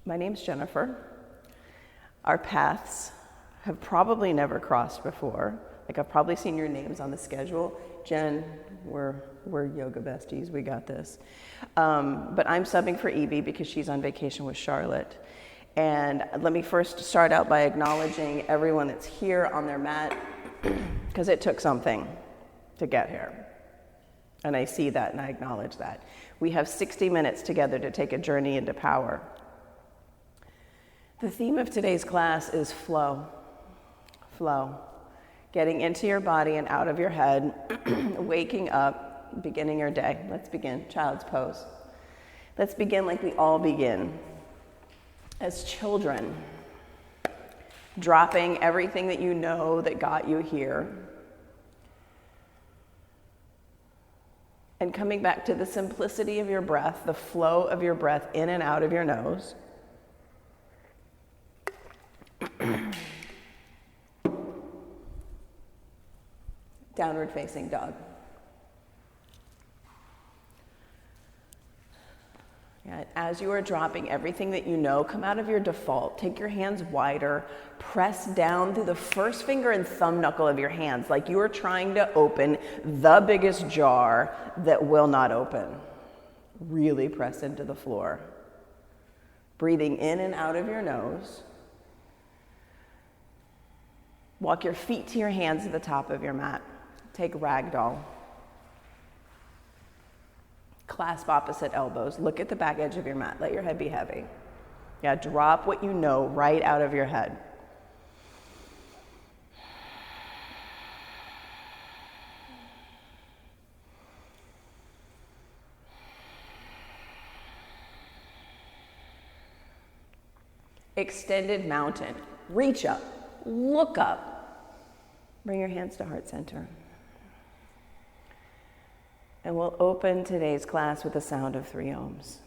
My name's Jennifer. Our paths have probably never crossed before. Like, I've probably seen your names on the schedule. Jen, we're yoga besties, we got this. But I'm subbing for Evie because she's on vacation with Charlotte. And let me first start out by acknowledging everyone that's here on their mat, because it took something to get here. And I see that and I acknowledge that. We have 60 minutes together to take a journey into power. The theme of today's class is flow. Flow. Getting into your body and out of your head, waking up, beginning your day. Let's begin. Child's pose. Let's begin like we all begin. As children, dropping everything that you know that got you here, and coming back to the simplicity of your breath, the flow of your breath in and out of your nose. Downward facing dog. Yeah, as you are dropping everything that you know, come out of your default. Take your hands wider. Press down through the first finger and thumb knuckle of your hands like you are trying to open the biggest jar that will not open. Really press into the floor. Breathing in and out of your nose. Walk your feet to your hands at the top of your mat. Take ragdoll. Clasp opposite elbows. Look at the back edge of your mat. Let your head be heavy. Yeah, drop what you know right out of your head. Extended mountain. Reach up. Look up. Bring your hands to heart center. And we'll open today's class with the sound of 3 ohms.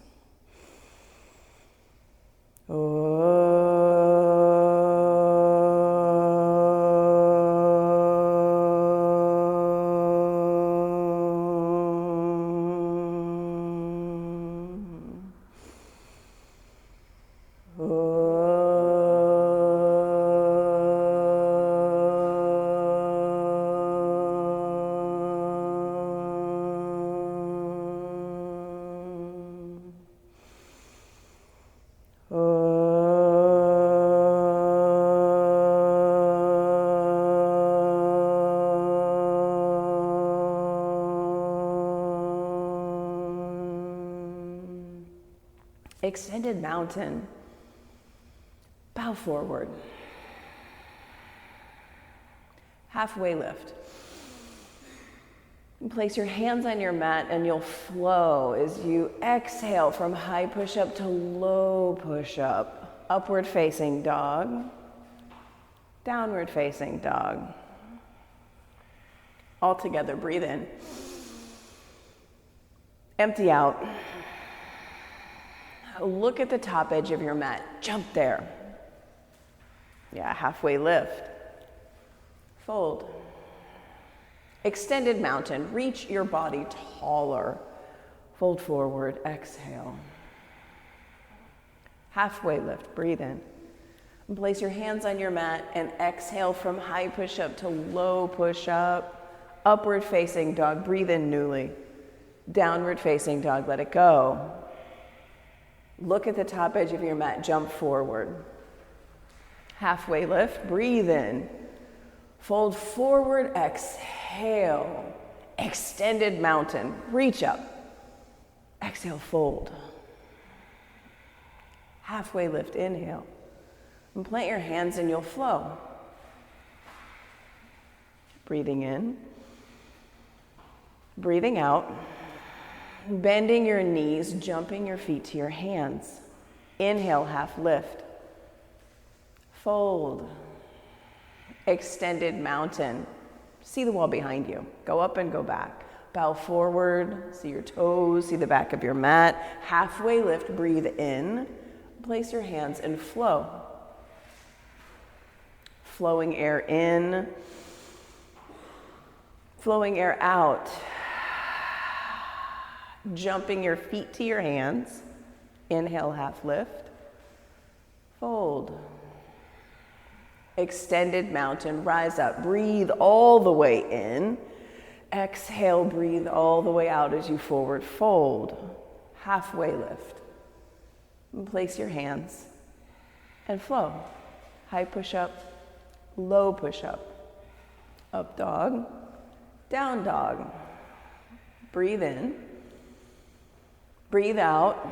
Extended mountain. Bow forward. Halfway lift. And place your hands on your mat and you'll flow as you exhale from high push-up to low push-up. Upward facing dog. Downward facing dog. All together, breathe in. Empty out. Look at the top edge of your mat. Jump there. Yeah, halfway lift. Fold. Extended mountain. Reach your body taller. Fold forward. Exhale. Halfway lift. Breathe in. And place your hands on your mat and exhale from high push-up to low push-up. Upward facing dog. Breathe in newly. Downward facing dog. Let it go. Look at the top edge of your mat, jump forward. Halfway lift, breathe in. Fold forward, exhale. Extended mountain, reach up. Exhale, fold. Halfway lift, inhale. And plant your hands and you'll flow. Breathing in. Breathing out. Bending your knees, jumping your feet to your hands. Inhale, half lift. Fold. Extended mountain. See the wall behind you. Go up and go back. Bow forward, see your toes, see the back of your mat. Halfway lift, breathe in. Place your hands and flow. Flowing air in. Flowing air out. Jumping your feet to your hands. Inhale, half lift. Fold. Extended mountain, rise up. Breathe all the way in. Exhale, breathe all the way out as you forward fold. Halfway lift. And place your hands and flow. High push-up, low push-up. Up dog, down dog. Breathe in. Breathe out.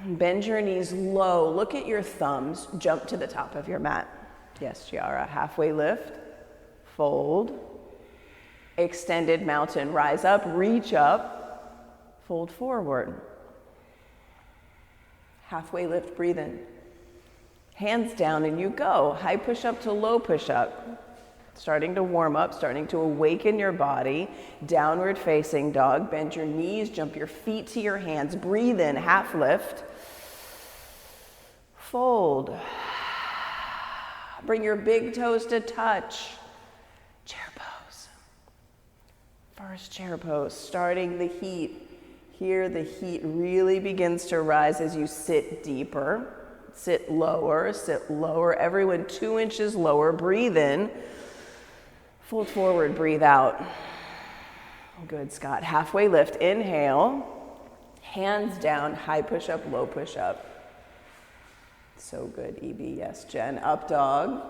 Bend your knees low. Look at your thumbs. Jump to the top of your mat. Yes, Chiara. Halfway lift. Fold. Extended mountain. Rise up. Reach up. Fold forward. Halfway lift. Breathe in. Hands down and you go. High push-up to low push-up. Starting to warm up, starting to awaken your body. Downward facing dog. Bend your knees, jump your feet to your hands. Breathe in, half lift. Fold. Bring your big toes to touch. Chair pose. First chair pose, starting the heat. Here the heat really begins to rise as you sit deeper. Sit lower, everyone 2 inches lower. Breathe in. Fold forward, breathe out. Good, Scott. Halfway lift, inhale. Hands down, high push-up, low push-up. So good, Evie. Yes, Jen. Up dog,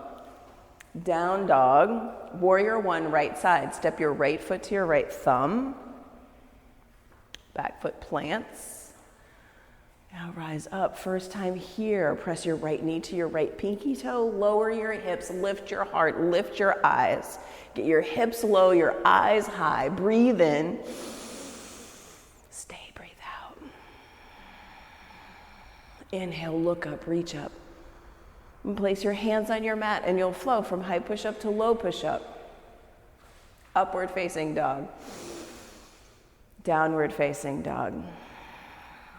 down dog. Warrior one, right side. Step your right foot to your right thumb. Back foot plants. Now rise up. First time here. Press your right knee to your right pinky toe. Lower your hips. Lift your heart. Lift your eyes. Get your hips low, your eyes high. Breathe in. Stay, breathe out. Inhale, look up, reach up. And place your hands on your mat and you'll flow from high push-up to low push-up. Upward facing dog. Downward facing dog.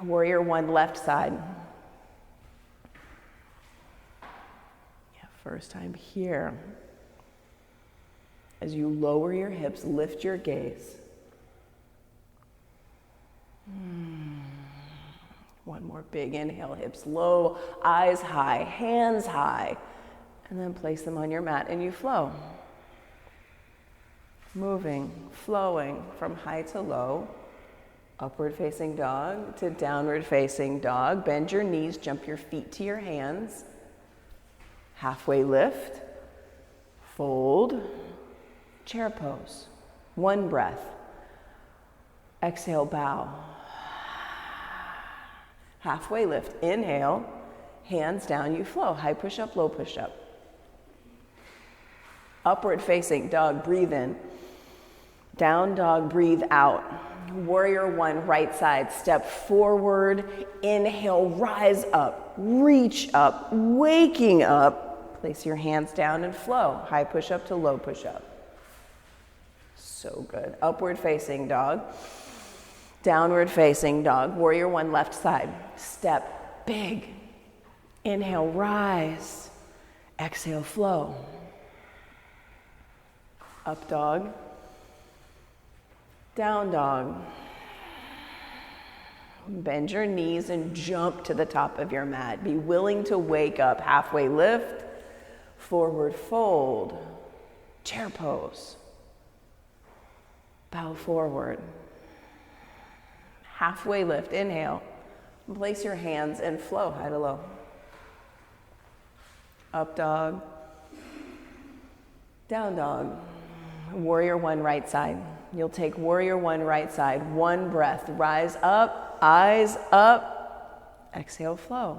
Warrior one, left side. Yeah, first time here. As you lower your hips, lift your gaze. One more big inhale, hips low, eyes high, hands high, and then place them on your mat and you flow. Moving, flowing from high to low. Upward facing dog to downward facing dog. Bend your knees, jump your feet to your hands. Halfway lift. Fold. Chair pose. One breath. Exhale, bow. Halfway lift. Inhale. Hands down, you flow. High push-up, low push-up. Upward facing dog, breathe in. Down dog, breathe out. Warrior one, right side, step forward, inhale, rise up, reach up, waking up. Place your hands down and flow. High push-up to low push-up. So good. Upward facing dog. Downward facing dog. Warrior one, left side. Step big. Inhale, rise. Exhale, flow. Up dog. Down dog. Bend your knees and jump to the top of your mat. Be willing to wake up. Halfway lift. Forward fold. Chair pose. Bow forward. Halfway lift. Inhale. Place your hands and flow high to low. Up dog. Down dog. Warrior one, right side. You'll take warrior one, right side. One breath. Rise up, eyes up. Exhale, flow.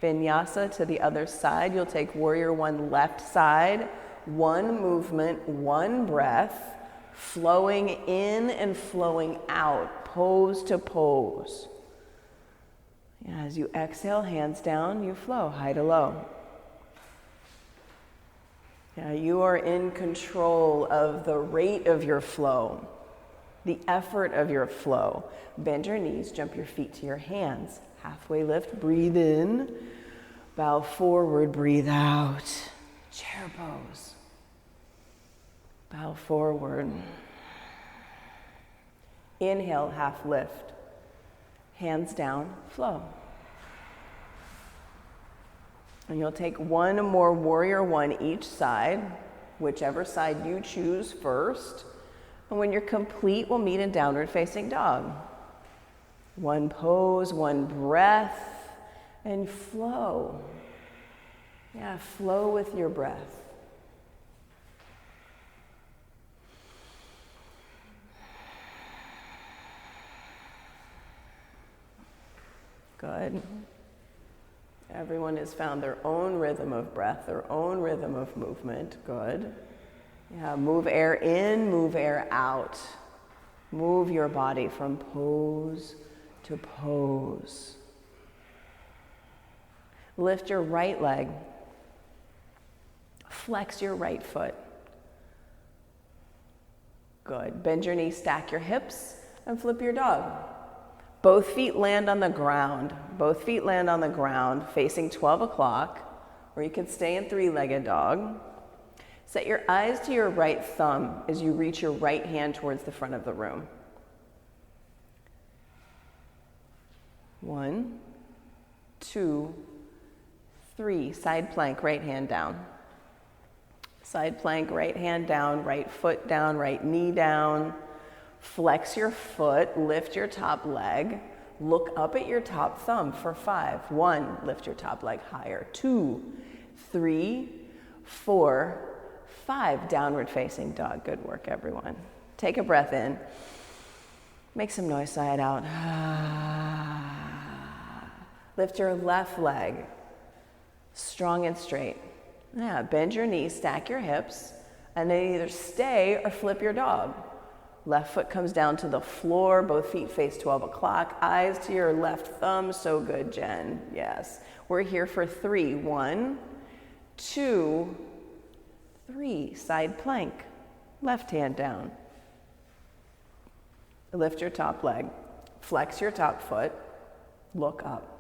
Vinyasa to the other side. You'll take warrior one, left side. One movement, one breath. Flowing in and flowing out. Pose to pose. As you exhale, hands down, you flow high to low. Yeah, you are in control of the rate of your flow, the effort of your flow. Bend your knees, jump your feet to your hands. Halfway lift, breathe in. Bow forward, breathe out. Chair pose. Bow forward. Inhale, half lift. Hands down, flow. And you'll take one more warrior one each side, whichever side you choose first. And when you're complete, we'll meet in downward facing dog. One pose, one breath, and flow. Yeah, flow with your breath. Good. Everyone has found their own rhythm of breath, their own rhythm of movement. Good. Yeah, move air in, move air out. Move your body from pose to pose. Lift your right leg. Flex your right foot. Good. Bend your knees, stack your hips, and flip your dog. Both feet land on the ground. Both feet land on the ground, facing 12 o'clock, or you can stay in three-legged dog. Set your eyes to your right thumb as you reach your right hand towards the front of the room. 1, 2, 3. Side plank, right hand down. Side plank, right hand down, right foot down, right knee down. Flex your foot, lift your top leg, look up at your top thumb for 5. 1, lift your top leg higher. 2, 3, 4, 5, downward facing dog. Good work, everyone. Take a breath in. Make some noise, sigh it out. Lift your left leg, strong and straight. Yeah, bend your knees, stack your hips, and then either stay or flip your dog. Left foot comes down to the floor, both feet face 12 o'clock, eyes to your left thumb. So good, Jen. Yes. We're here for 3. 1, 2, 3. Side plank, left hand down. Lift your top leg, flex your top foot, look up.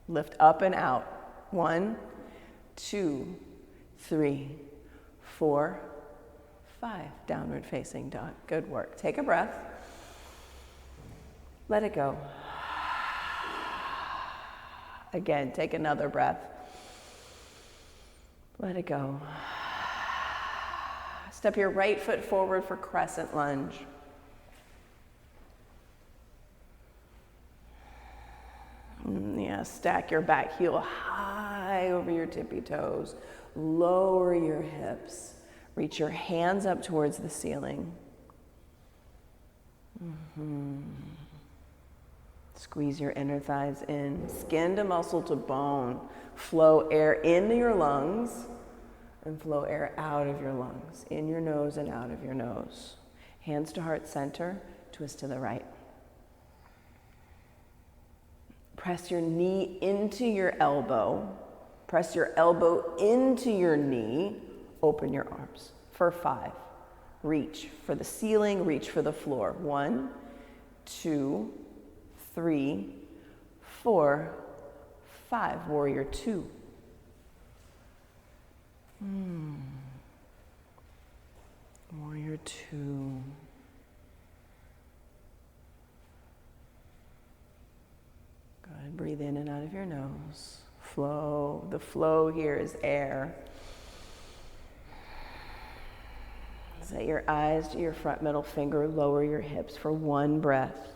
Lift up and out. 1, 2, 3, 4, 5. Downward facing dog. Good work. Take a breath. Let it go. Again, take another breath. Let it go. Step your right foot forward for crescent lunge. Yeah, stack your back heel high over your tippy toes. Lower your hips. Reach your hands up towards the ceiling. Squeeze your inner thighs in. Skin to muscle to bone. Flow air into your lungs and flow air out of your lungs. In your nose and out of your nose. Hands to heart center. Twist to the right. Press your knee into your elbow. Press your elbow into your knee. Open your arms for 5. Reach for the ceiling, reach for the floor. 1, 2, 3, 4, 5. Warrior 2. Warrior 2. Good. Breathe in and out of your nose. Flow. The flow here is air. Set your eyes to your front middle finger. Lower your hips for 1 breath.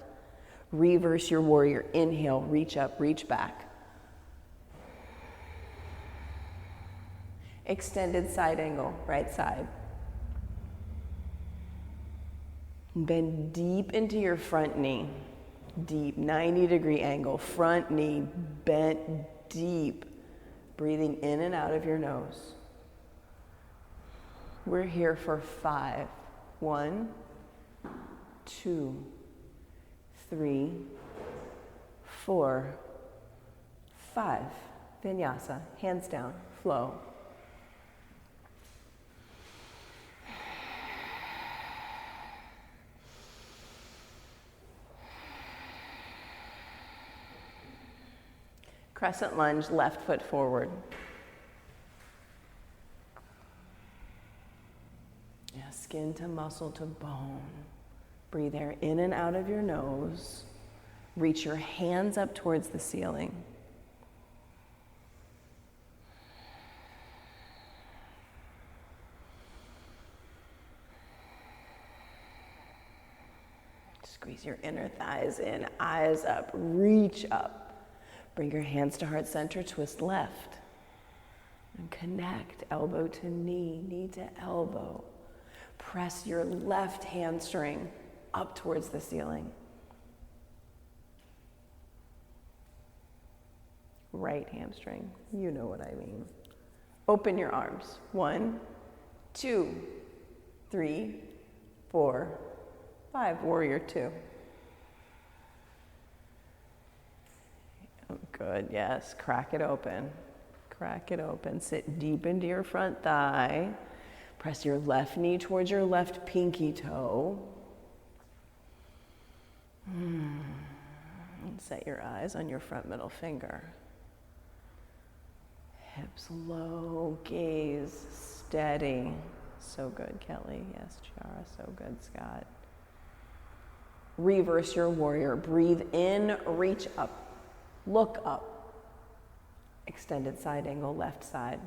Reverse your warrior. Inhale. Reach up. Reach back. Extended side angle. Right side. Bend deep into your front knee. Deep, 90-degree angle, front knee bent deep, breathing in and out of your nose. We're here for 5. 1, 2, 3, 4, 5. Vinyasa, hands down, flow. Crescent lunge, left foot forward. Yeah, skin to muscle to bone. Breathe air in and out of your nose. Reach your hands up towards the ceiling. Squeeze your inner thighs in, eyes up, reach up. Bring your hands to heart center, twist left. And connect elbow to knee, knee to elbow. Press your left hamstring up towards the ceiling. Right hamstring, you know what I mean. Open your arms. 1, 2, 3, 4, 5. Warrior 2. Oh, good, yes. Crack it open. Crack it open. Sit deep into your front thigh. Press your left knee towards your left pinky toe. And set your eyes on your front middle finger. Hips low, gaze steady. So good, Kelly. Yes, Chiara. So good, Scott. Reverse your warrior. Breathe in, reach up. Look up. Extended side angle, left side.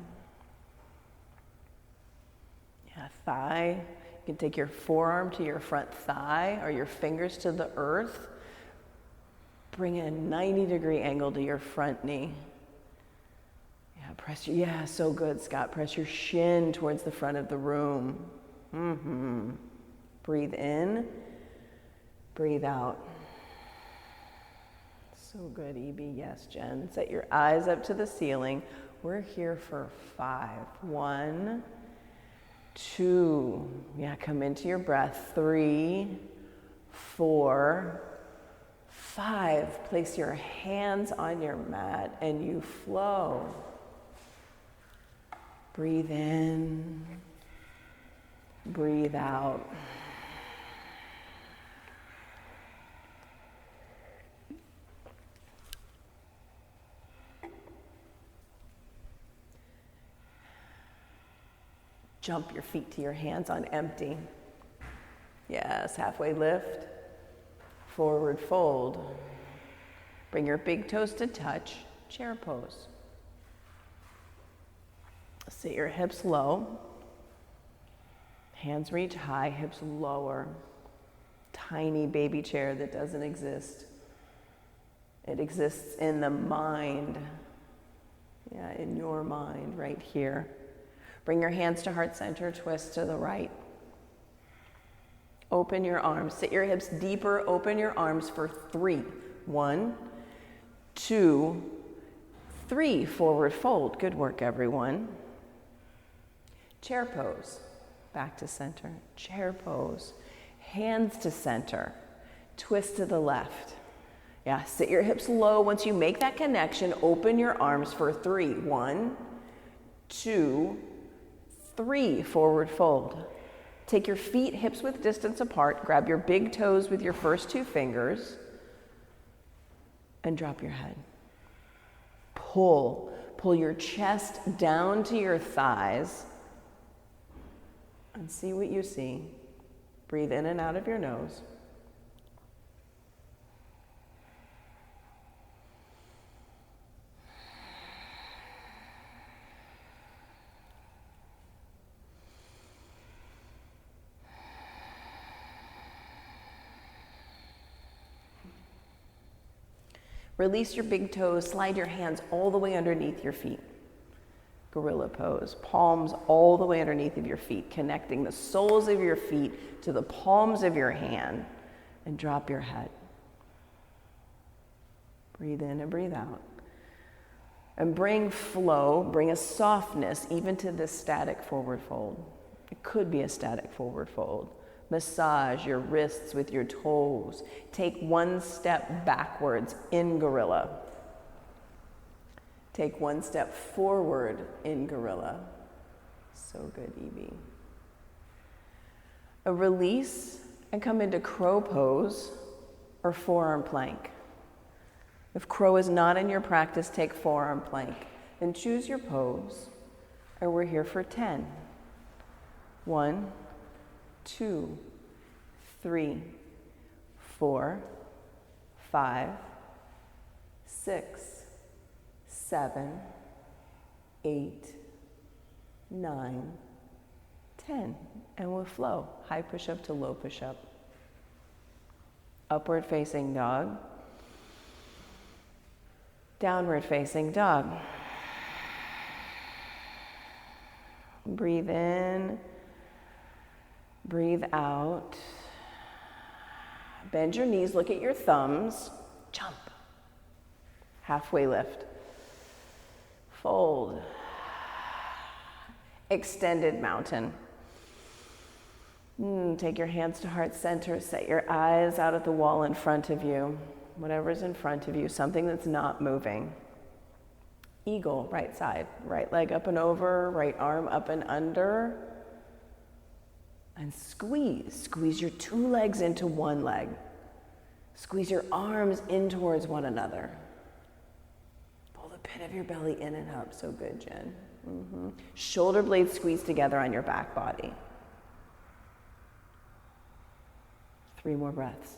Yeah, thigh. You can take your forearm to your front thigh or your fingers to the earth. Bring a 90-degree angle to your front knee. Yeah, so good, Scott. Press your shin towards the front of the room. Breathe in, breathe out. So good, Evie. Yes, Jen. Set your eyes up to the ceiling. We're here for 5. 1, 2. Yeah, come into your breath. 3, 4, 5. Place your hands on your mat and you flow. Breathe in, breathe out. Jump your feet to your hands on empty. Yes, halfway lift. Forward fold. Bring your big toes to touch. Chair pose. Sit your hips low. Hands reach high, hips lower. Tiny baby chair that doesn't exist. It exists in the mind. Yeah, in your mind, right here. Bring your hands to heart center, twist to the right. Open your arms. Sit your hips deeper, open your arms for 3. 1, 2, 3. Forward fold. Good work, everyone. Chair pose. Back to center. Chair pose. Hands to center. Twist to the left. Yeah, sit your hips low. Once you make that connection, open your arms for 3. 1, 2, 3. Forward fold. Take your feet hips width distance apart. Grab your big toes with your first 2 fingers. And drop your head. Pull. Pull your chest down to your thighs. And see what you see. Breathe in and out of your nose. Release your big toes, slide your hands all the way underneath your feet. Gorilla pose, palms all the way underneath of your feet, connecting the soles of your feet to the palms of your hand, and drop your head. Breathe in and breathe out. And bring flow, bring a softness even to this static forward fold. It could be a static forward fold. Massage your wrists with your toes. Take 1 step backwards in gorilla. Take 1 step forward in gorilla. So good, Evie. A release and come into crow pose or forearm plank. If crow is not in your practice, take forearm plank. Then choose your pose, and we're here for 10. 1, 2, 3, 4, 5, 6, 7, 8, 9, 10. And we'll flow. High push-up to low push-up. Upward facing dog. Downward facing dog. Breathe in, breathe out. Bend your knees, look at your thumbs, jump. Halfway lift. Fold. Extended mountain. Take your hands to heart center, set your eyes out at the wall in front of you. Whatever's in front of you, something that's not moving. Eagle, right side, right leg up and over, right arm up and under. And squeeze. Squeeze your two legs into one leg. Squeeze your arms in towards one another. Pull the pit of your belly in and up. So good, Jen. Shoulder blades squeeze together on your back body. 3 more breaths.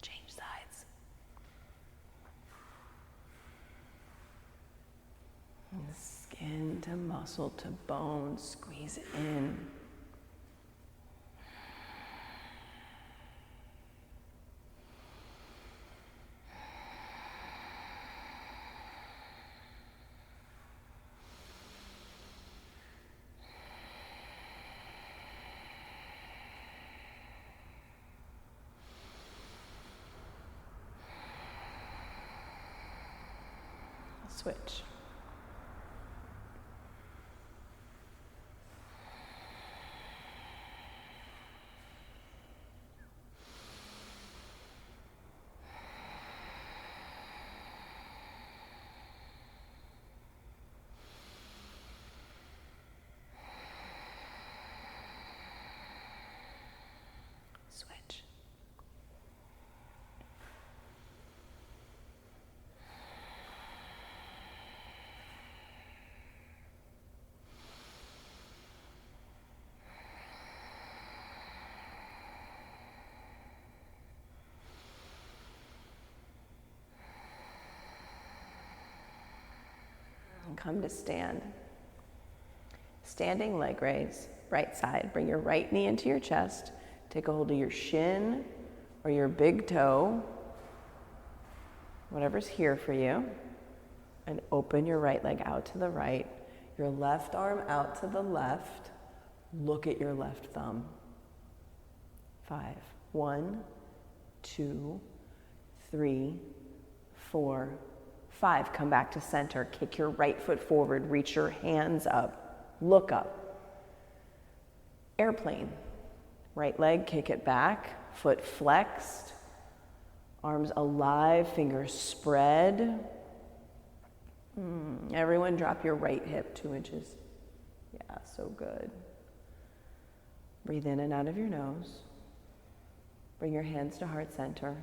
Change sides. Skin to muscle to bone, squeeze in. Switch. Switch. And come to stand. Standing leg raise, right side. Bring your right knee into your chest. Take a hold of your shin or your big toe, whatever's here for you, and open your right leg out to the right, your left arm out to the left. Look at your left thumb. 5. 1, 2, 3, 4, 5. Come back to center. Kick your right foot forward. Reach your hands up. Look up. Airplane. Right leg, kick it back. Foot flexed. Arms alive. Fingers spread. Everyone drop your right hip 2 inches. Yeah, so good. Breathe in and out of your nose. Bring your hands to heart center.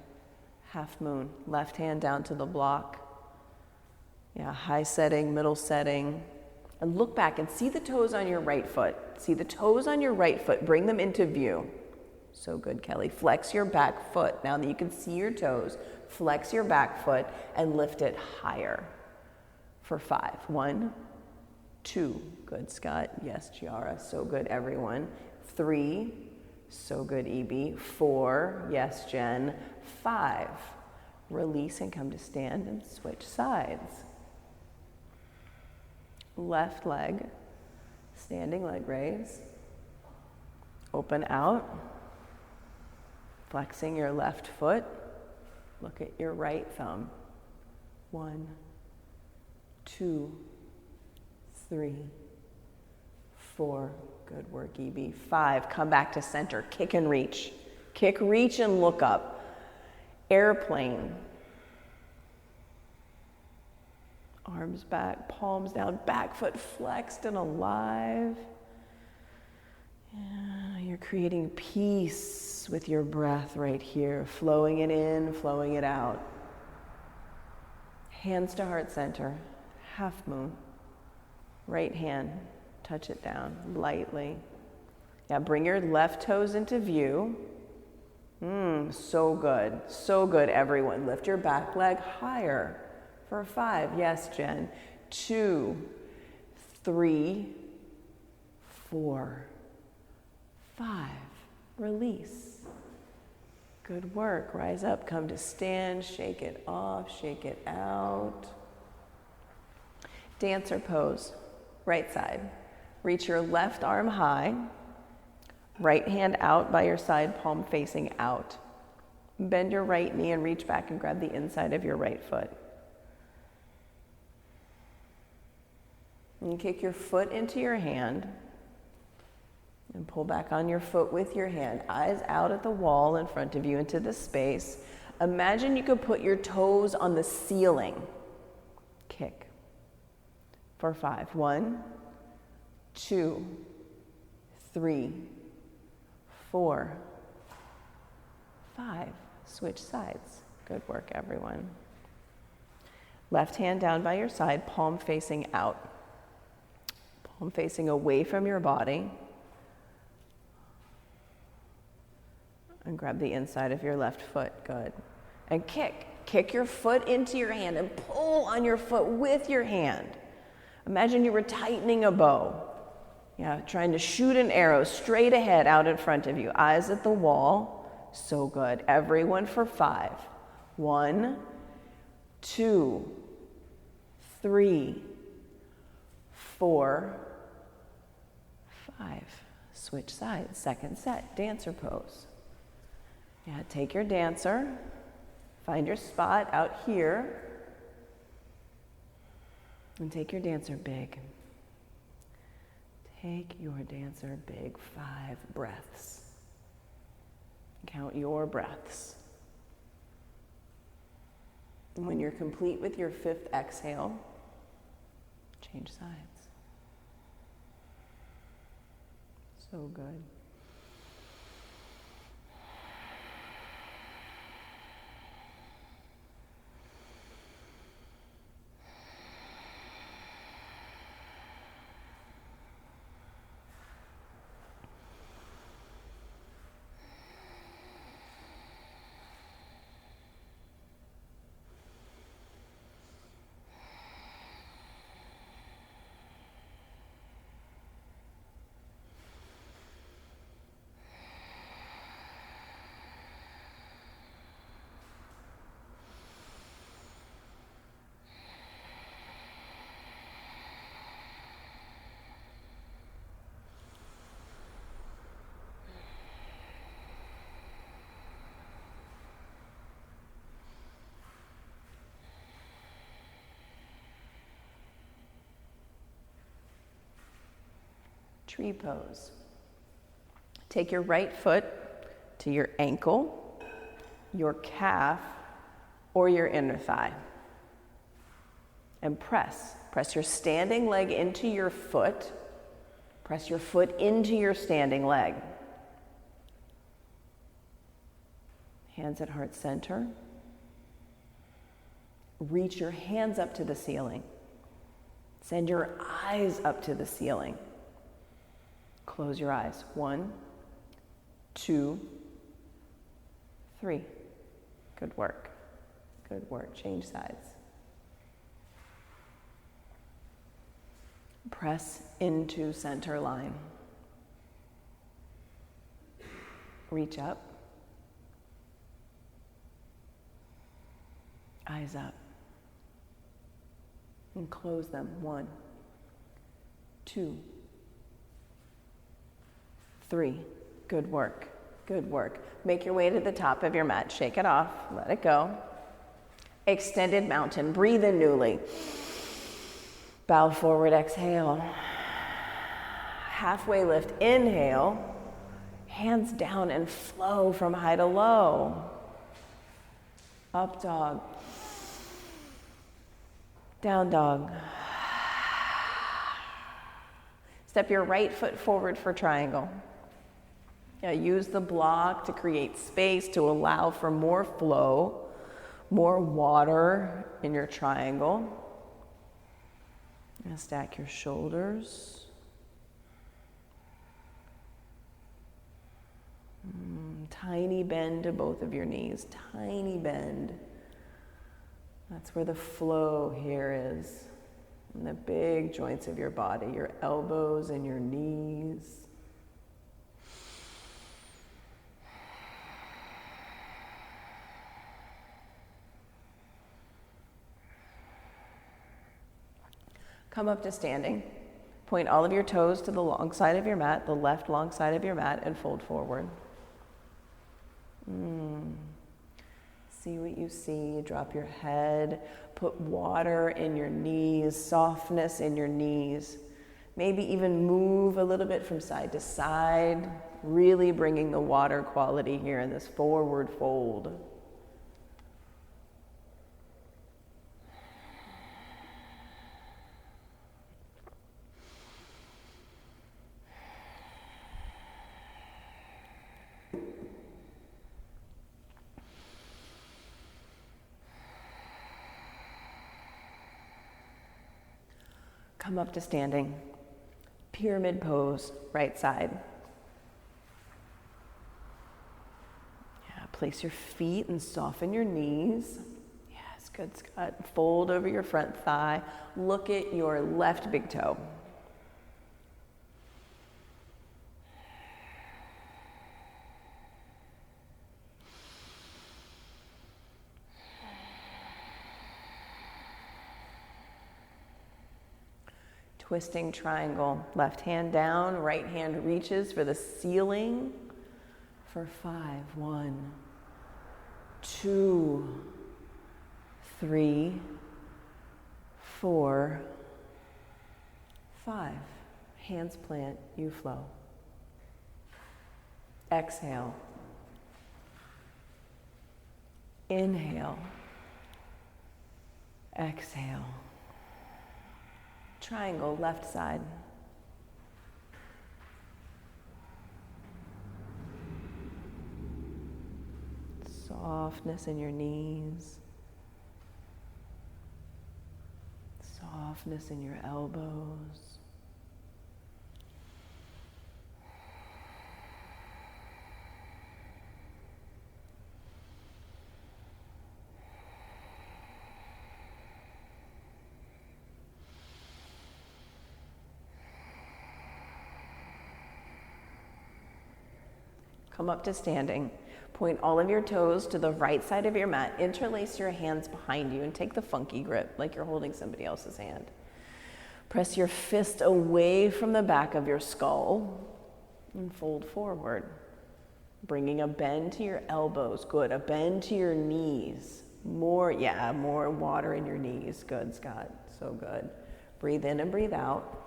Half moon. Left hand down to the block. Yeah, high setting, middle setting. And look back and see the toes on your right foot. See the toes on your right foot. Bring them into view. So good, Kelly. Flex your back foot. Now that you can see your toes, flex your back foot and lift it higher for 5. 1, 2. Good, Scott. Yes, Giara. So good, everyone. 3. So good, EB. 4. Yes, Jen. 5. Release and come to stand and switch sides. Left leg, standing leg raise. Open out. Flexing your left foot. Look at your right thumb. 1, 2, 3, 4. Good work, EB. 5. Come back to center. Kick and reach. Kick, reach, and look up. Airplane. Arms back, palms down, back foot flexed and alive. Yeah, you're creating peace with your breath right here, flowing it in, flowing it out. Hands to heart center, half moon. Right hand, touch it down lightly. Yeah, bring your left toes into view. So good. So good, everyone. Lift your back leg higher for 5. Yes, Jen. 2, 3, 4, 5. Release. Good work. Rise up, come to stand, shake it off, shake it out. Dancer pose. Right side. Reach your left arm high. Right hand out by your side, palm facing out. Bend your right knee and reach back and grab the inside of your right foot. And kick your foot into your hand and pull back on your foot with your hand. Eyes out at the wall in front of you into the space. Imagine you could put your toes on the ceiling. Kick. For 5. 1, 2, 3, 4, 5. Switch sides. Good work, everyone. Left hand down by your side, palm facing out. Palm facing away from your body. And grab the inside of your left foot. Good. And kick. Kick your foot into your hand and pull on your foot with your hand. Imagine you were tightening a bow. Yeah, trying to shoot an arrow straight ahead out in front of you. Eyes at the wall. So good. Everyone for 5. 1, 2, 3, 4, 5. Switch sides. Second set. Dancer pose. Yeah, take your dancer. Find your spot out here. And take your dancer big. Take your dancer big. 5 breaths. Count your breaths. And when you're complete with your 5th exhale, change sides. So good. Tree pose. Take your right foot to your ankle, your calf, or your inner thigh. And press. Press your standing leg into your foot. Press your foot into your standing leg. Hands at heart center. Reach your hands up to the ceiling. Send your eyes up to the ceiling. Close your eyes. 1, 2, 3. Good work. Good work. Change sides. Press into center line. Reach up. Eyes up. And close them. 1, 2, 3. Good work. Good work. Make your way to the top of your mat. Shake it off. Let it go. Extended mountain. Breathe in newly. Bow forward. Exhale. Halfway lift. Inhale. Hands down and flow from high to low. Up dog. Down dog. Step your right foot forward for triangle. Yeah, use the block to create space to allow for more flow, more water in your triangle. Now stack your shoulders. Tiny bend to both of your knees, tiny bend. That's where the flow here is. And the big joints of your body, your elbows and your knees. Come up to standing. Point all of your toes to the long side of your mat, the left long side of your mat, and fold forward. See what you see. Drop your head. Put water in your knees, softness in your knees. Maybe even move a little bit from side to side, really bringing the water quality here in this forward fold. Come up to standing. Pyramid pose, right side. Yeah, place your feet and soften your knees. Yes, good, Scott. Fold over your front thigh. Look at your left big toe. Twisting triangle, left hand down, right hand reaches for the ceiling for 5. 1, 2, 3, 4, 5. Hands plant, you flow. Exhale. Inhale. Exhale. Triangle, left side. Softness in your knees. Softness in your elbows. Come up to standing. Point all of your toes to the right side of your mat. Interlace your hands behind you and take the funky grip like you're holding somebody else's hand. Press your fist away from the back of your skull and fold forward. Bringing a bend to your elbows. Good. A bend to your knees. More water in your knees. Good, Scott. So good. Breathe in and breathe out.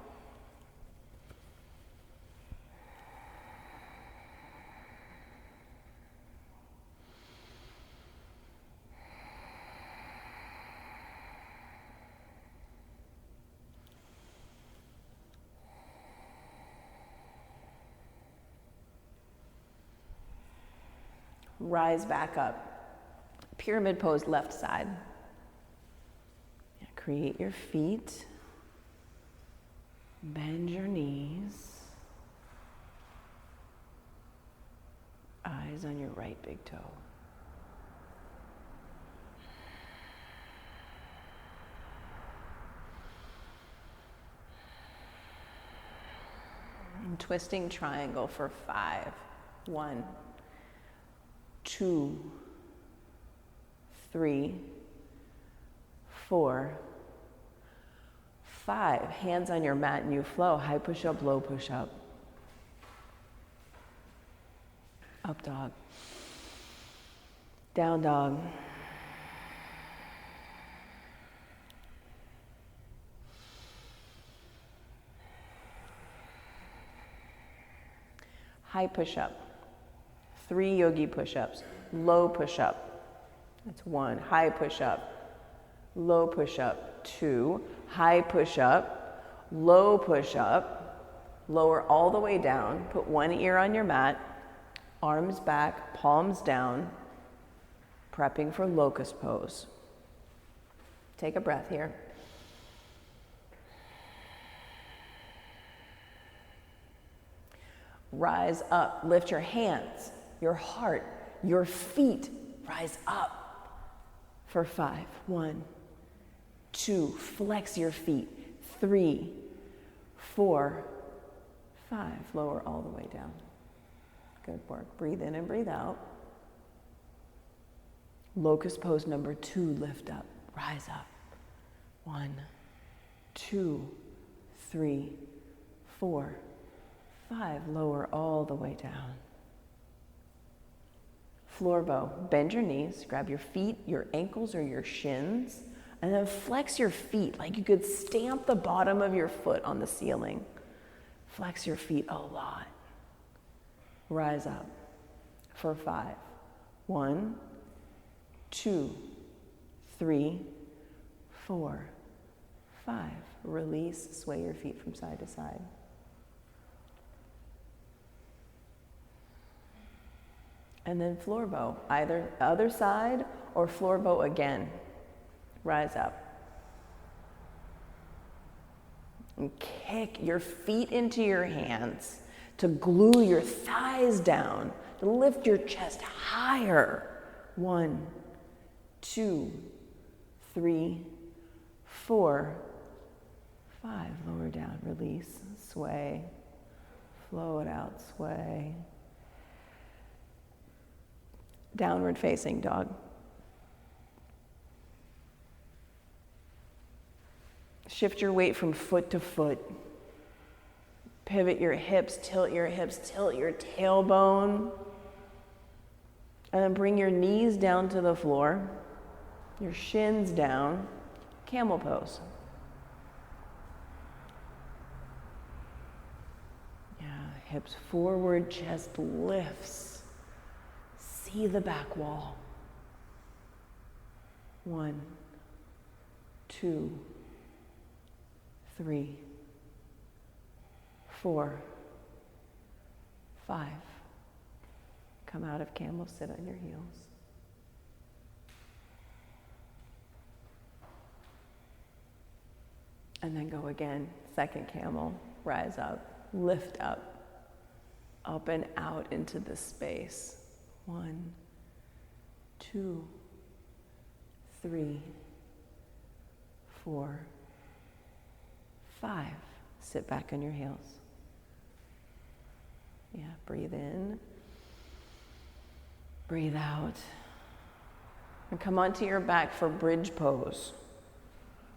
Rise back up. Pyramid pose, left side. Create your feet. Bend your knees. Eyes on your right big toe. And twisting triangle for 5. 1, 2, 3, 4, 5. Hands on your mat and you flow. High push up, low push up. Up dog. Down dog. High push up. 3 yogi push-ups, low push-up. That's 1. High push-up, low push-up. 2. High push-up, low push-up. Lower all the way down. Put one ear on your mat. Arms back, palms down. Prepping for locust pose. Take a breath here. Rise up, lift your hands. your heart, your feet rise up for 5. 1, 2, flex your feet. 3, 4, 5, lower all the way down. Good work. Breathe in and breathe out. Locust pose number 2, lift up, rise up. 1, 2, 3, 4, 5, lower all the way down. Floor bow, bend your knees, grab your feet, your ankles or your shins, and then flex your feet like you could stamp the bottom of your foot on the ceiling. Flex your feet a lot. Rise up for 5. 1, 2, 3, 4, 5. Release, sway your feet from side to side. And then floor bow, either other side or floor bow again. Rise up. And kick your feet into your hands to glue your thighs down, to lift your chest higher. 1, 2, 3, 4, 5. Lower down, release, sway, flow it out, sway. Downward facing dog. Shift your weight from foot to foot. Pivot your hips, tilt your tailbone. And then bring your knees down to the floor, your shins down, camel pose. Yeah, hips forward, chest lifts. See the back wall. 1, 2, 3, 4, 5. Come out of camel, sit on your heels. And then go again. Second camel, rise up, lift up and out into the space. 1, 2, 3, 4, 5. Sit back on your heels. Yeah, breathe in. Breathe out. And come onto your back for bridge pose.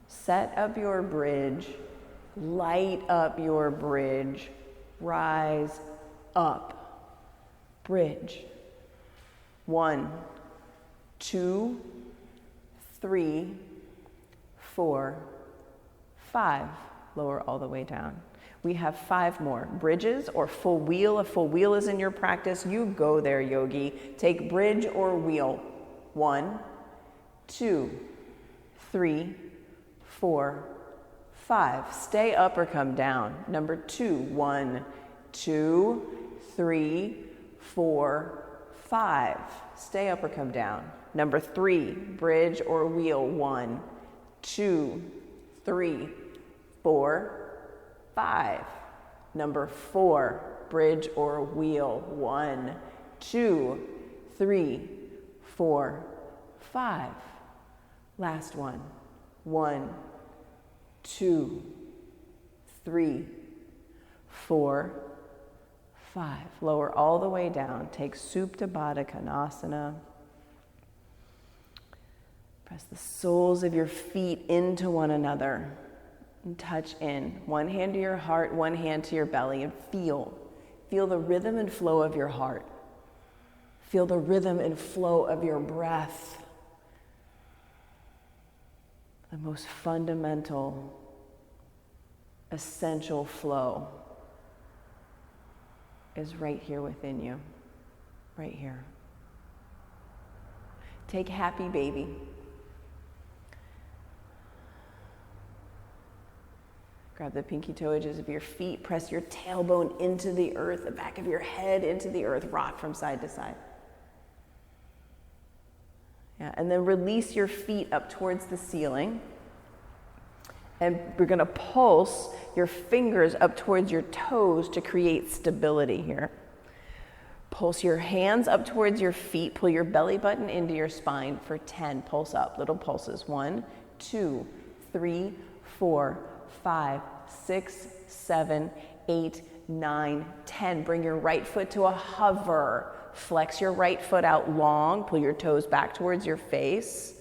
Set up your bridge. Light up your bridge. Rise up. Bridge. 1, 2, 3, 4, 5. Lower all the way down. We have 5 more. Bridges or full wheel. If full wheel is in your practice, you go there, yogi. Take bridge or wheel. 1, 2, 3, 4, 5. Stay up or come down. Number 2. 1, 2, 3, 4, 5. Stay up or come down. Number 3, bridge or wheel. 1, 2, 3, 4, 5. Number 4, bridge or wheel. 1, 2, 3, 4, 5. Last one. 1, 2, 3, 4, 5. Lower all the way down. Take Supta Baddha Konasana. Press the soles of your feet into one another and touch in. One hand to your heart, one hand to your belly, and feel. Feel the rhythm and flow of your heart. Feel the rhythm and flow of your breath. The most fundamental, essential flow is right here within you, right here. Take happy baby. Grab the pinky toe edges of your feet, press your tailbone into the earth, the back of your head into the earth, rock from side to side. Yeah, and then release your feet up towards the ceiling. And we're going to pulse your fingers up towards your toes to create stability here. Pulse your hands up towards your feet. Pull your belly button into your spine for 10. Pulse up, little pulses. 1, 2, 3, 4, 5, 6, 7, 8, 9, 10. Bring your right foot to a hover. Flex your right foot out long. Pull your toes back towards your face.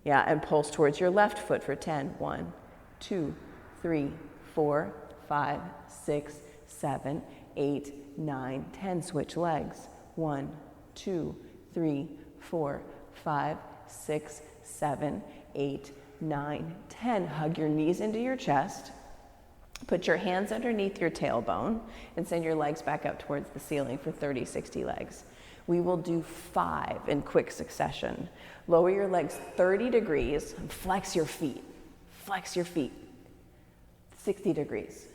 Yeah, and pulse towards your left foot for 10. 1, 2, 3, 4, 5, 6, 7, 8, 9, 10. Switch legs. 1, 2, 3, 4, 5, 6, 7, 8, 9, 10. Hug your knees into your chest. Put your hands underneath your tailbone and send your legs back up towards the ceiling for 30, 60 legs. We will do 5 in quick succession. Lower your legs 30 degrees and flex your feet. Flex your feet. 60 degrees.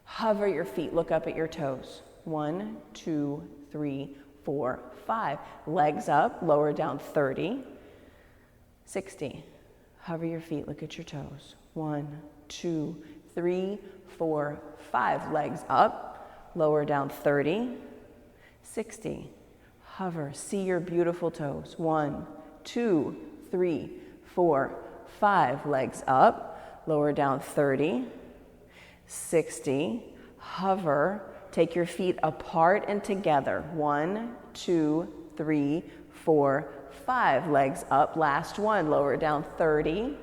Hover your feet, look up at your toes. 1, 2, 3, 4, 5. Legs up, lower down 30. 60. Hover your feet, look at your toes. 1, 2, 3, 4, 5. Legs up, lower down 30. 60. Hover, see your beautiful toes. 1, 2, 3, 4, 5. Legs up, lower down 30. 60. Hover, take your feet apart and together. 1, 2, 3, 4, 5. Legs up, last one, lower down 30.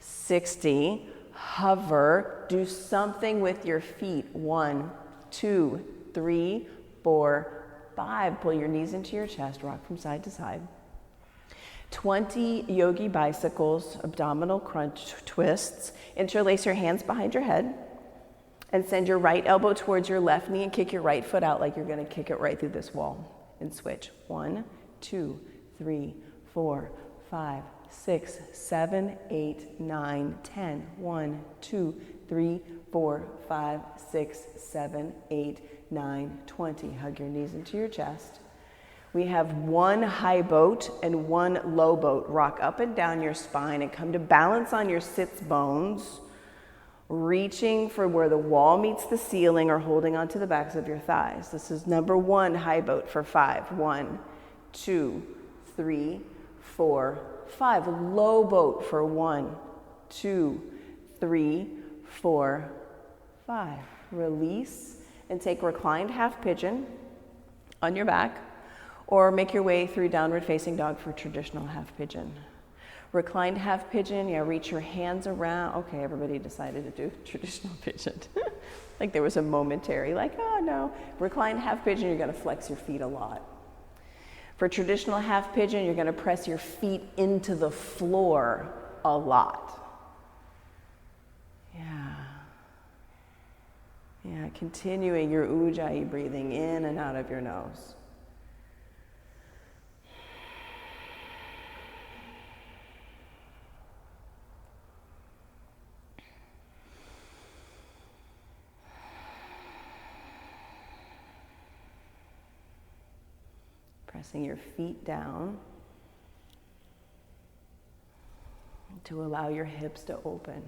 60. Hover, do something with your feet. 1, 2, 3, 4, 5. Pull your knees into your chest, rock from side to side. 20 yogi bicycles, abdominal crunch twists. Interlace your hands behind your head and send your right elbow towards your left knee and kick your right foot out like you're going to kick it right through this wall. And switch. 1, 2, 3, 4, 5, 6, 7, 8, 9, 10. 1, 2, 3, 4, 5, 6, 7, 8, 9, 20. Hug your knees into your chest. We have 1 high boat and 1 low boat. Rock up and down your spine and come to balance on your sits bones, reaching for where the wall meets the ceiling or holding onto the backs of your thighs. This is number 1 high boat for 5. 1, 2, 3, 4, 5. Low boat for 1, 2, 3, 4, 5. Release and take reclined half pigeon on your back, or make your way through downward facing dog for traditional half pigeon. Reclined half pigeon, yeah, reach your hands around. Okay, everybody decided to do traditional pigeon. Like there was a momentary, like, oh no. Reclined half pigeon, you're gonna flex your feet a lot. For traditional half pigeon, you're gonna press your feet into the floor a lot. Yeah. Yeah, continuing your ujjayi breathing in and out of your nose. Pressing your feet down to allow your hips to open.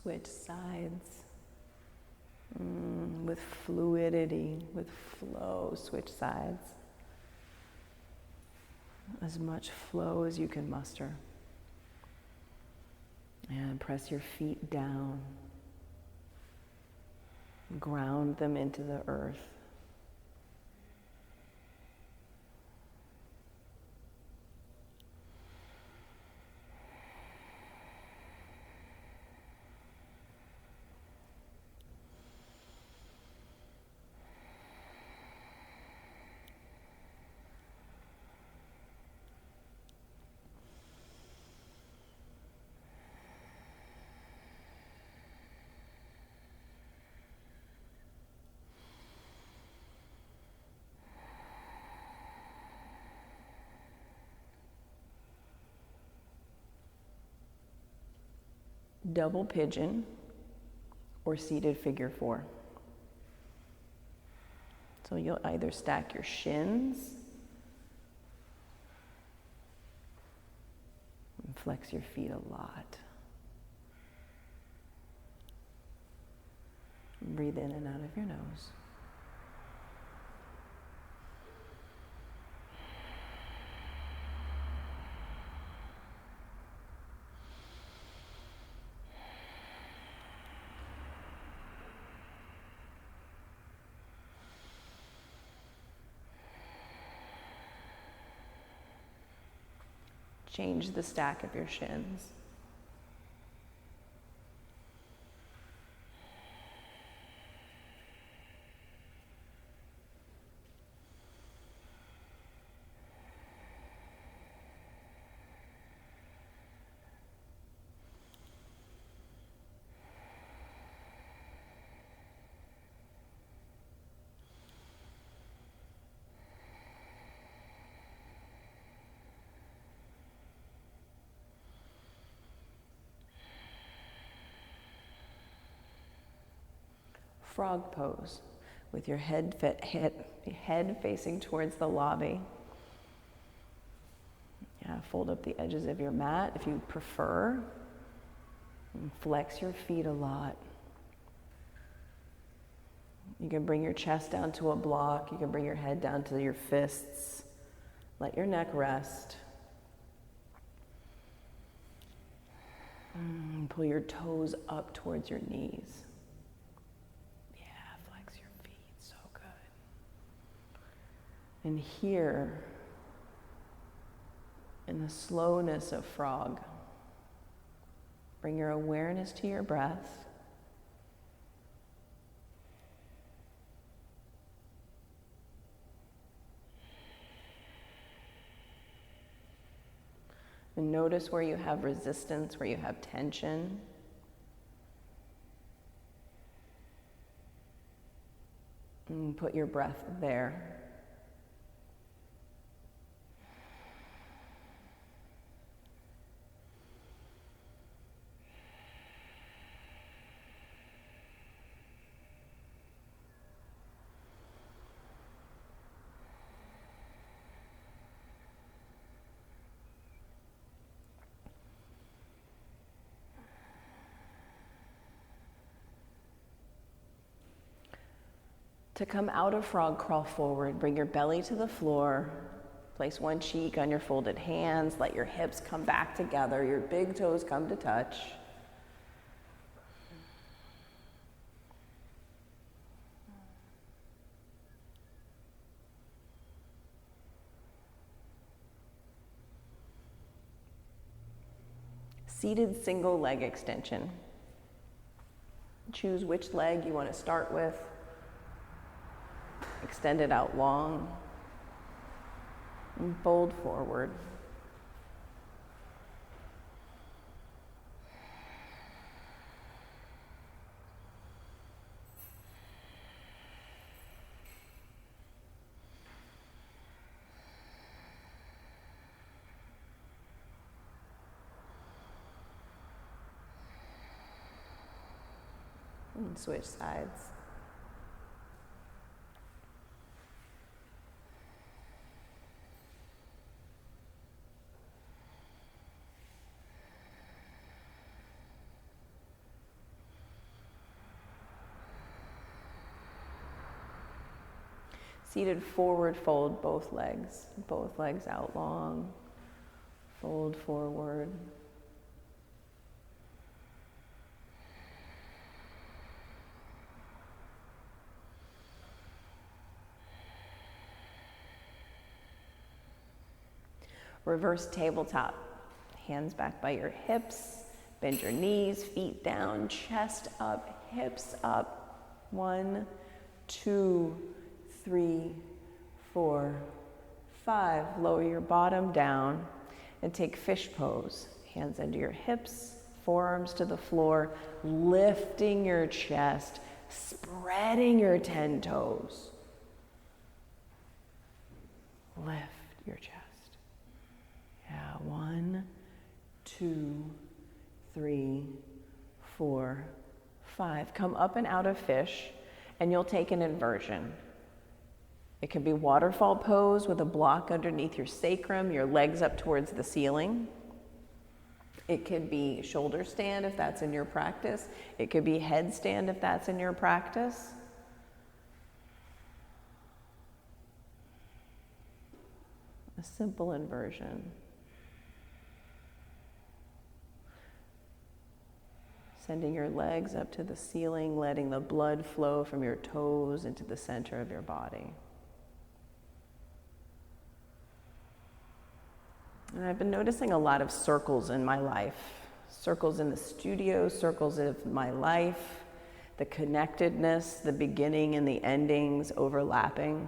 Switch sides with fluidity, with flow. Switch sides. As much flow as you can muster. And press your feet down. Ground them into the earth. double pigeon, or seated figure four. So you'll either stack your shins and flex your feet a lot. Breathe in and out of your nose. Change the stack of your shins. Frog pose with your head facing towards the lobby. Yeah, fold up the edges of your mat if you prefer. And flex your feet a lot. You can bring your chest down to a block. You can bring your head down to your fists. Let your neck rest. Pull your toes up towards your knees. And here, in the slowness of frog, bring your awareness to your breath. And notice where you have resistance, where you have tension. And put your breath there. To come out of frog, crawl forward. Bring your belly to the floor. Place one cheek on your folded hands. Let your hips come back together. Your big toes come to touch. Seated single leg extension. Choose which leg you want to start with. Extend it out long and fold forward. And switch sides. Seated forward, fold both legs out long, fold forward. Reverse tabletop, hands back by your hips, bend your knees, feet down, chest up, hips up. 1, 2, 3, 4, 5. Lower your bottom down and take fish pose. Hands under your hips, forearms to the floor, lifting your chest, spreading your 10 toes. Lift your chest. Yeah, 1, 2, 3, 5, come up and out of fish, and you'll take an inversion. It could be waterfall pose with a block underneath your sacrum, your legs up towards the ceiling. It could be shoulder stand if that's in your practice. It could be headstand if that's in your practice. A simple inversion. Sending your legs up to the ceiling, letting the blood flow from your toes into the center of your body. And I've been noticing a lot of circles in my life. Circles in the studio, circles of my life, the connectedness, the beginning and the endings overlapping.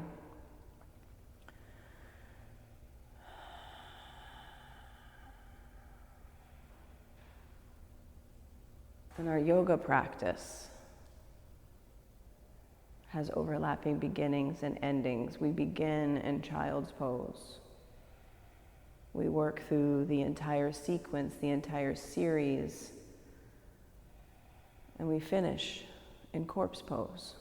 And our yoga practice has overlapping beginnings and endings. We begin in child's pose. We work through the entire sequence, the entire series, and we finish in corpse pose.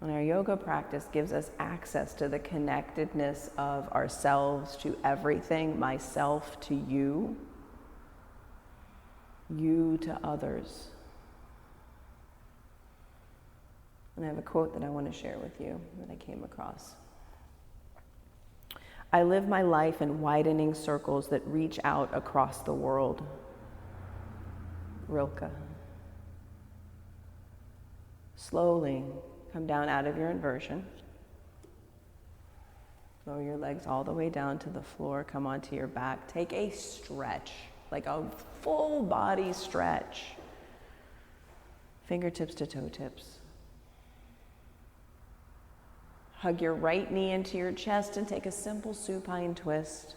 And our yoga practice gives us access to the connectedness of ourselves to everything, myself to you, you to others. And I have a quote that I want to share with you that I came across. I live my life in widening circles that reach out across the world. Rilke. Slowly come down out of your inversion. Lower your legs all the way down to the floor. Come onto your back. Take a stretch, like a full body stretch. Fingertips to toe tips. Hug your right knee into your chest and take a simple supine twist.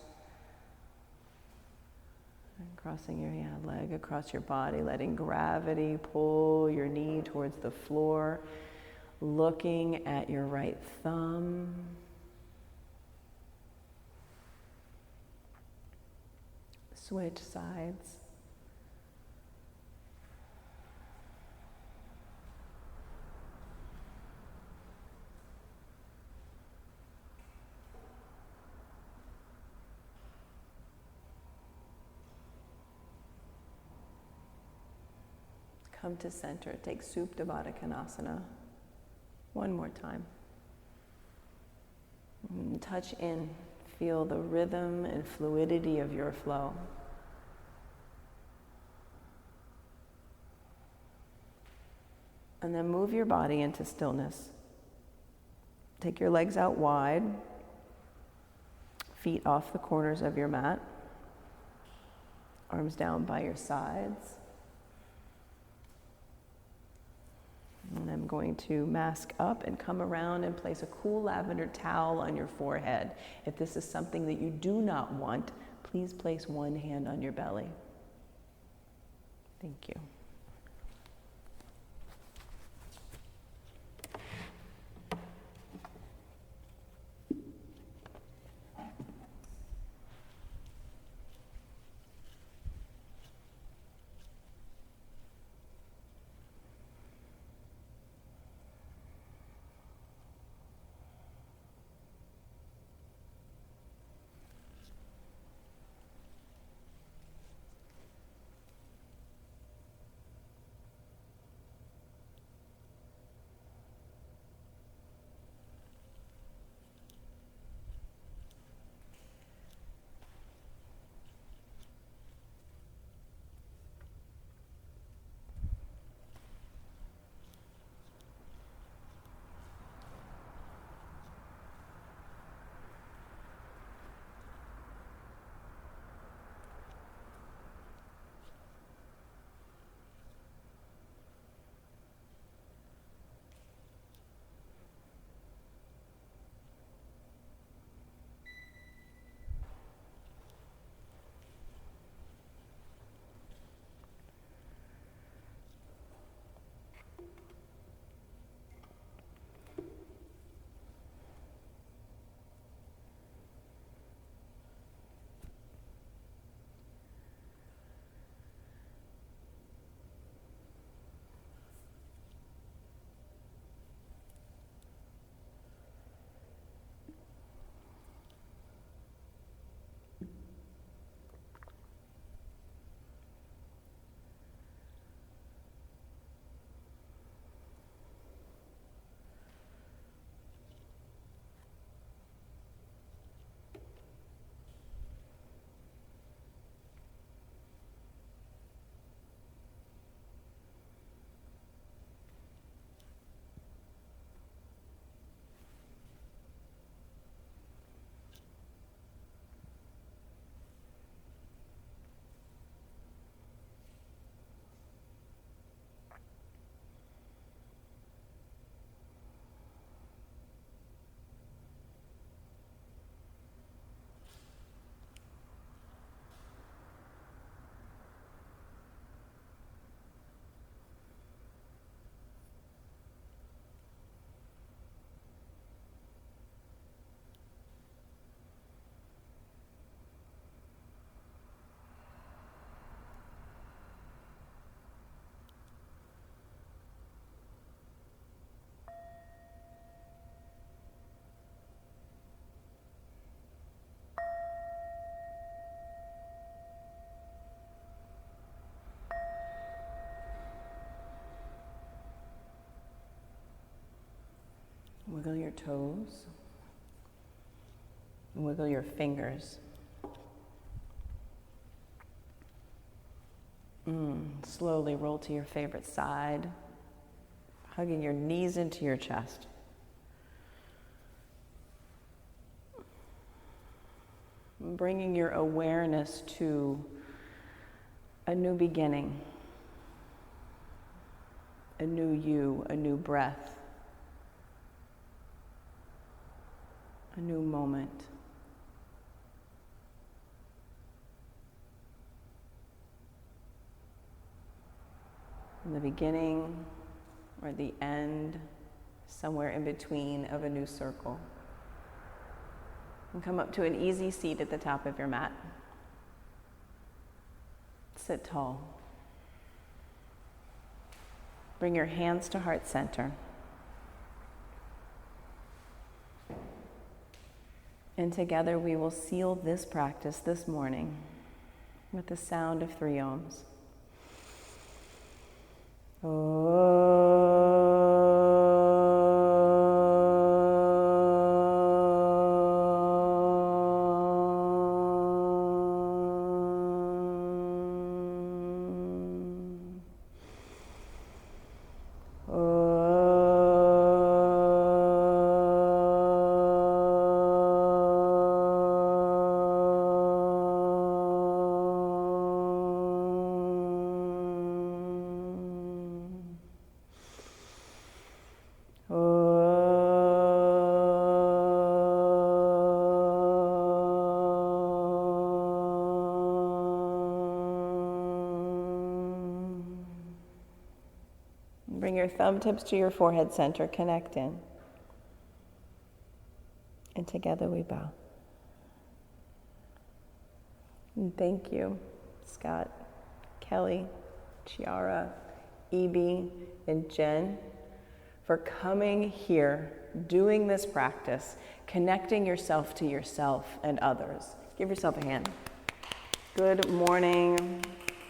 And crossing your leg across your body, letting gravity pull your knee towards the floor, looking at your right thumb. Switch sides. Come to center. Take Supta Baddha Konasana. One more time. And touch in. Feel the rhythm and fluidity of your flow. And then move your body into stillness. Take your legs out wide. Feet off the corners of your mat. Arms down by your sides. And I'm going to mask up and come around and place a cool lavender towel on your forehead. If this is something that you do not want, please place one hand on your belly. Thank you. Wiggle your toes. Wiggle your fingers. Slowly roll to your favorite side, hugging your knees into your chest. Bringing your awareness to a new beginning, a new you, a new breath, a new moment. In the beginning or the end, somewhere in between of a new circle. And come up to an easy seat at the top of your mat. Sit tall. Bring your hands to heart center. And together we will seal this practice this morning with the sound of 3 ohms. Bring your thumb tips to your forehead center, connect in. And together we bow. And thank you, Scott, Kelly, Chiara, Evie, and Jen, for coming here, doing this practice, connecting yourself to yourself and others. Give yourself a hand. Good morning,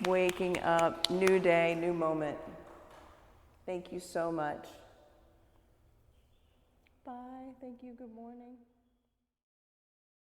waking up, new day, new moment. Thank you so much. Bye. Thank you. Good morning.